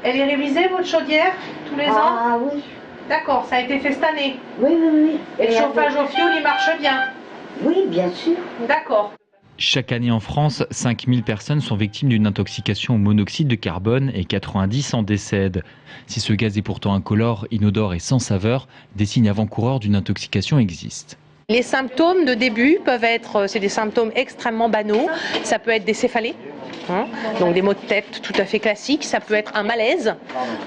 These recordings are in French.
Elle est révisée, votre chaudière, tous les ans? Ah oui. D'accord, ça a été fait cette année? Oui, oui, oui. Et le chauffage au fioul, il marche bien? Oui, bien sûr. D'accord. Chaque année en France, 5000 personnes sont victimes d'une intoxication au monoxyde de carbone et 90 en décèdent. Si ce gaz est pourtant incolore, inodore et sans saveur, des signes avant-coureurs d'une intoxication existent. Les symptômes de début peuvent être, c'est des symptômes extrêmement banaux. Ça peut être des céphalées, donc des maux de tête tout à fait classiques. Ça peut être un malaise,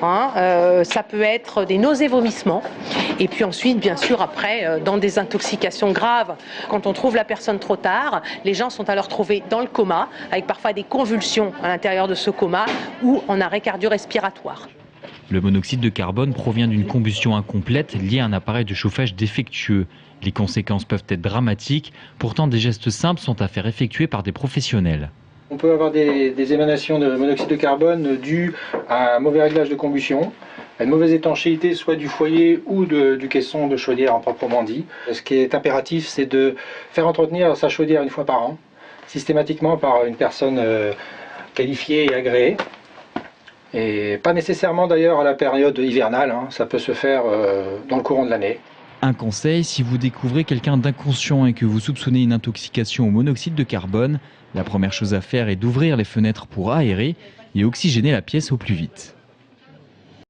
ça peut être des nausées, vomissements. Et puis ensuite, bien sûr, après, dans des intoxications graves, quand on trouve la personne trop tard, les gens sont alors retrouvés dans le coma, avec parfois des convulsions à l'intérieur de ce coma ou en arrêt cardio-respiratoire. Le monoxyde de carbone provient d'une combustion incomplète liée à un appareil de chauffage défectueux. Les conséquences peuvent être dramatiques, pourtant des gestes simples sont à faire effectuer par des professionnels. On peut avoir des émanations de monoxyde de carbone dues à un mauvais réglage de combustion, à une mauvaise étanchéité soit du foyer ou du caisson de chaudière en proprement dit. Ce qui est impératif, c'est de faire entretenir sa chaudière une fois par an, systématiquement par une personne qualifiée et agréée. Et pas nécessairement d'ailleurs à la période hivernale, ça peut se faire dans le courant de l'année. Un conseil, si vous découvrez quelqu'un d'inconscient et que vous soupçonnez une intoxication au monoxyde de carbone, la première chose à faire est d'ouvrir les fenêtres pour aérer et oxygéner la pièce au plus vite.